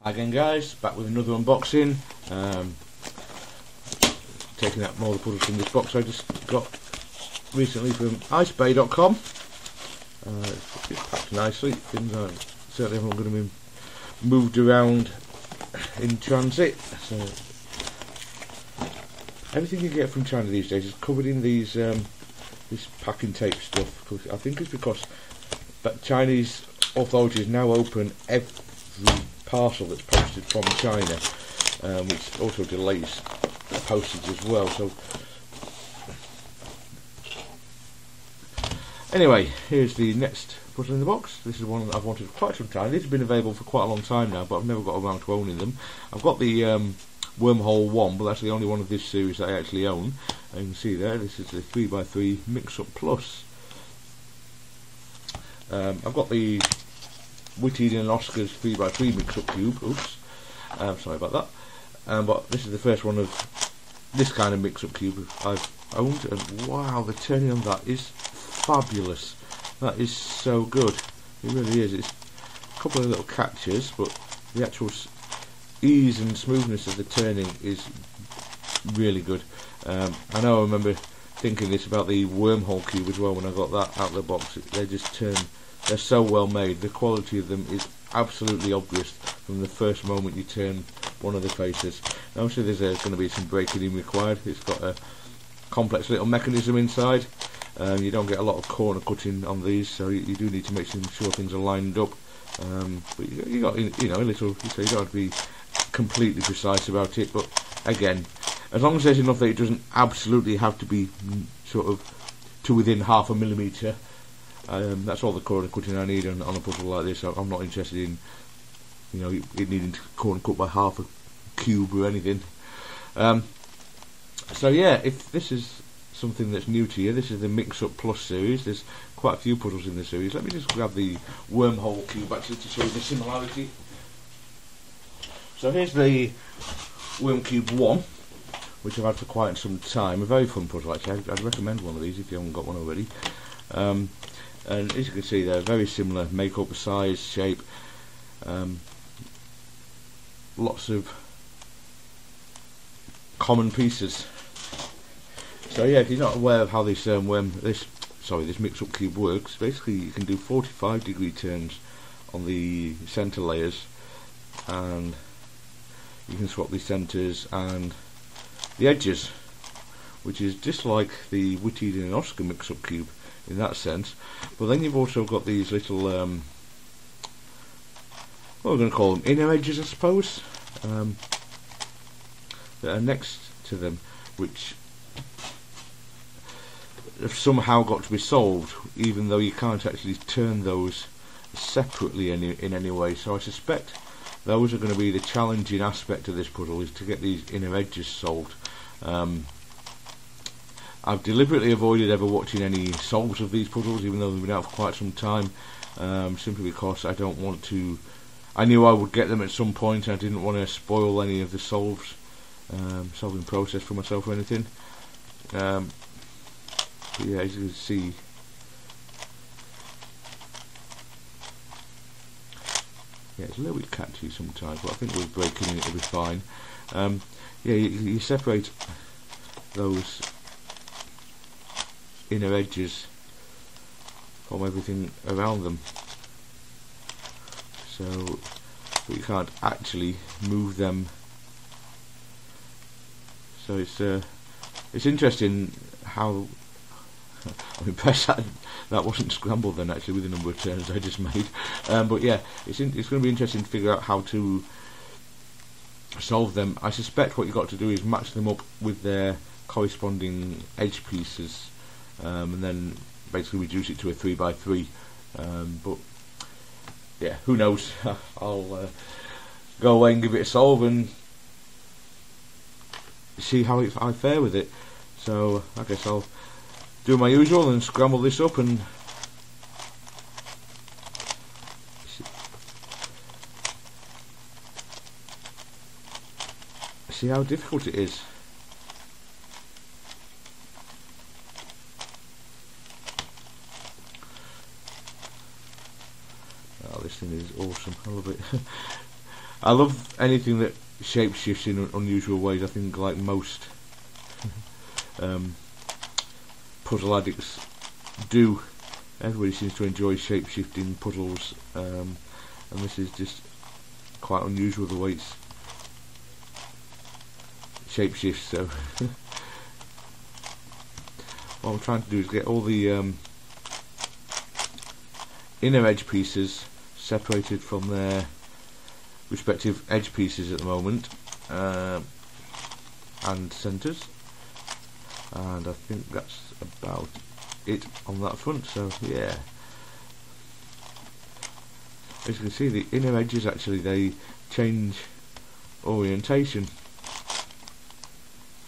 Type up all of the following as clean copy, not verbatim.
Hi again guys, back with another unboxing. Taking out more of the puzzles from this box I just got recently from icebay.com. It's packed nicely. Things are certainly not going to be moved around in transit. So everything you get from China these days is covered in these this packing tape stuff. I think it's because Chinese authorities now open every parcel that's posted from China, which also delays the postage as well. So anyway, here's the next puzzle in the box. This is one that I've wanted for quite some time. These have been available for quite a long time now, but I've never got around to owning them. I've got the wormhole one, but that's the only one of this series that I actually own. And you can see there, this is the 3x3 Mixup Plus. I've got the WitEden and Oscar's 3x3 Mixup cube. Oops, sorry about that. But this is the first one of this kind of Mixup cube I've owned, and wow, the turning on that is fabulous. That is so good. It really is. It's a couple of little catches, but the actual ease and smoothness of the turning is really good. I know I remember thinking this about the wormhole cube as well when I got that out of the box. They just turn. They're so well made. The quality of them is absolutely obvious from the first moment you turn one of the faces. Now, obviously there's going to be some breaking in required. It's got a complex little mechanism inside. You don't get a lot of corner cutting on these, so you do need to make sure things are lined up. But you got, you know, a little. So you don't have to be completely precise about it. But again, as long as there's enough that it doesn't absolutely have to be sort of to within half a millimetre. That's all the corner cutting I need on a puzzle like this. I'm not interested in, you know, it needing to corner cut by half a cube or anything. So yeah, if this is something that's new to you, this is the Mixup Plus series. There's quite a few puzzles in the series. Let me just grab the wormhole cube actually to show you the similarity. So here's the Worm Cube 1, which I've had for quite some time. A very fun puzzle actually. I'd recommend one of these if you haven't got one already. And as you can see, they're very similar makeup, size, shape. Lots of common pieces. So yeah, if you're not aware of how this this Mixup cube works, basically you can do 45-degree turns on the center layers, and you can swap the centers and the edges, which is just like the WitEden and Oscar Mixup cube in that sense. But then you've also got these little what we're going to call them inner edges, I suppose, that are next to them, which have somehow got to be solved, even though you can't actually turn those separately in any way. So I suspect those are going to be the challenging aspect of this puzzle, is to get these inner edges solved. I've deliberately avoided ever watching any solves of these puzzles, even though they've been out for quite some time, simply because I don't want to. I knew I would get them at some point, and I didn't want to spoil any of the solving process for myself or anything. But yeah, as you can see, yeah, it's a little bit catchy sometimes, but I think with breaking in it'll be fine. Yeah, you separate those inner edges from everything around them, so but you can't actually move them. So it's interesting how I'm impressed that wasn't scrambled then actually with the number of turns I just made. But yeah, it's going to be interesting to figure out how to solve them. I suspect what you've got to do is match them up with their corresponding edge pieces, and then basically reduce it to a 3x3. But yeah, who knows? I'll go away and give it a solve and see how I fare with it. So I guess I'll do my usual and scramble this up and see how difficult it is. Oh, this thing is awesome. I love it. I love anything that shape shifts in unusual ways. I think like most puzzle addicts do. Everybody seems to enjoy shape shifting puzzles, and this is just quite unusual the way it's shape shifts. So what I'm trying to do is get all the inner edge pieces separated from their respective edge pieces at the moment, and centres, and I think that's about it on that front. So yeah, as you can see, the inner edges actually, they change orientation.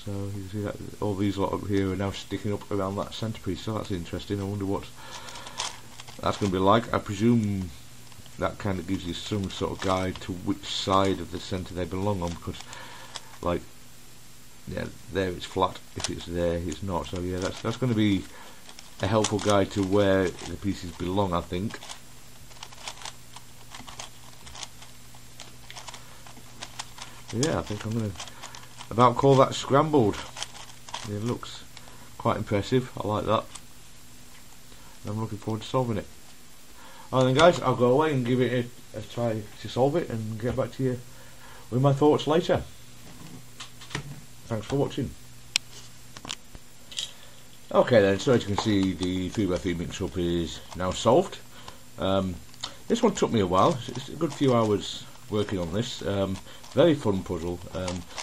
So you can see that all these lot up here are now sticking up around that centrepiece, so that's interesting. I wonder what that's going to be like. I presume that kind of gives you some sort of guide to which side of the centre they belong on, because like, yeah, there it's flat, if it's there it's not. So yeah, that's going to be a helpful guide to where the pieces belong, I think. Yeah, I think I'm going to about call that scrambled. It looks quite impressive. I like that. I'm looking forward to solving it. Alright then guys, I'll go away and give it a try to solve it and get back to you with my thoughts later. Thanks for watching. Okay then, so as you can see, the 3x3 mix-up is now solved. This one took me a while. It's a good few hours working on this. Very fun puzzle.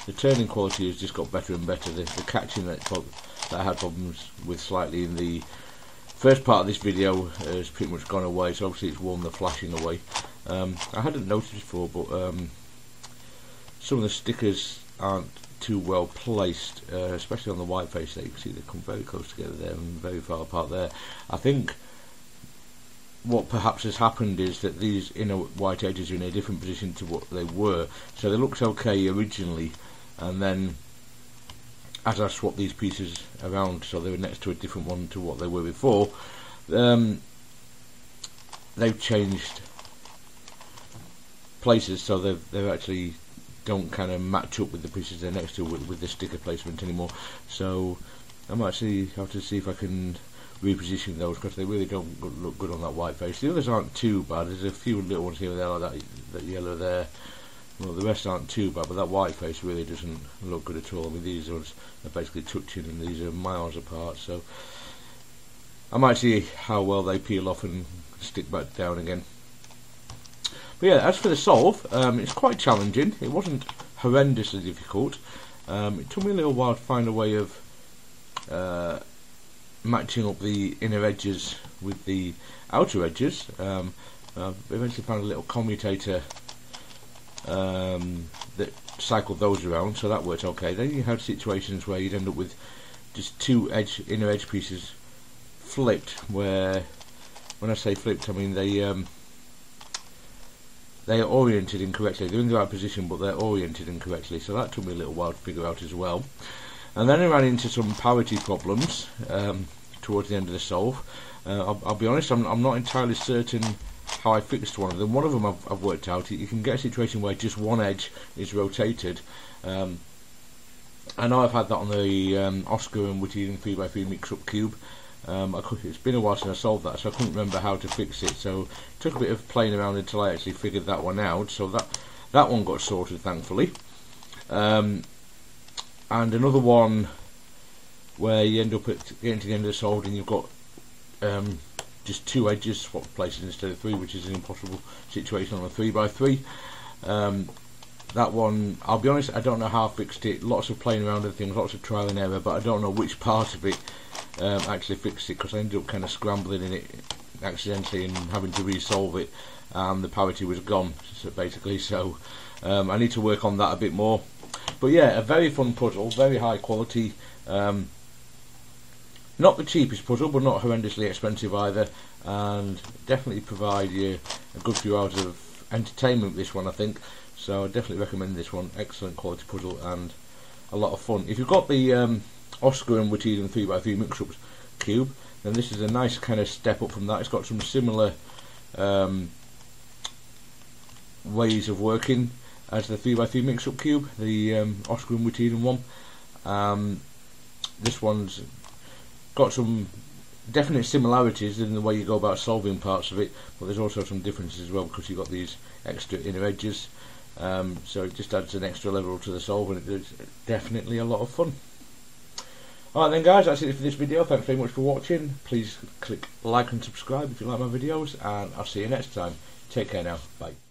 The turning quality has just got better and better. The catching that I had problems with slightly in the first part of this video has pretty much gone away, so obviously it's worn the flashing away. I hadn't noticed before, but some of the stickers aren't too well placed, especially on the white face there. You can see they come very close together there and very far apart there. I think what perhaps has happened is that these inner white edges are in a different position to what they were, so they looked okay originally, and then as I swapped these pieces around so they were next to a different one to what they were before, they've changed places, so they've actually don't kind of match up with the pieces they're next to with the sticker placement anymore. So I might actually have to see if I can reposition those, because they really don't look good on that white face. The others aren't too bad. There's a few little ones here and there like that yellow there. Well, the rest aren't too bad, but that white face really doesn't look good at all. I mean, these ones are basically touching and these are miles apart, so I might see how well they peel off and stick back down again. But yeah, as for the solve, it's quite challenging. It wasn't horrendously difficult. It took me a little while to find a way of matching up the inner edges with the outer edges. I eventually found a little commutator that cycled those around, so that worked okay. Then you had situations where you'd end up with just two inner edge pieces flipped, where when I say flipped I mean they are oriented incorrectly. They're in the right position but they're oriented incorrectly, so that took me a little while to figure out as well. And then I ran into some parity problems towards the end of the solve. I'll be honest, I'm not entirely certain how I fixed one of them. One of them I've worked out. You can get a situation where just one edge is rotated. I know I've had that on the Oscar and WitEden 3x3 mix-up cube. It's been a while since I solved that, so I couldn't remember how to fix it. So it took a bit of playing around until I actually figured that one out. So that one got sorted, thankfully. And another one where you end up getting to the end of the solve and you've got just two edges swapped places instead of three, which is an impossible situation on a 3x3. That one, I'll be honest, I don't know how I fixed it. Lots of playing around with things, lots of trial and error, but I don't know which part of it actually fixed it, because I ended up kind of scrambling in it accidentally and having to resolve it, and the parity was gone, so basically. So I need to work on that a bit more. But yeah, a very fun puzzle, very high quality. Not the cheapest puzzle, but not horrendously expensive either, and definitely provide you a good few hours of entertainment with this one, I think. So I definitely recommend this one. Excellent quality puzzle and a lot of fun. If you've got the Oscar and WitEden 3x3 mix-up cube, then this is a nice kind of step up from that. It's got some similar ways of working. as the 3x3 mix-up cube, the Oscar and WitEden one. This one's got some definite similarities in the way you go about solving parts of it, but there's also some differences as well, because you've got these extra inner edges, so it just adds an extra level to the solve, and it's definitely a lot of fun. Alright then guys, that's it for this video. Thanks very much for watching. Please click like and subscribe if you like my videos, and I'll see you next time. Take care now. Bye.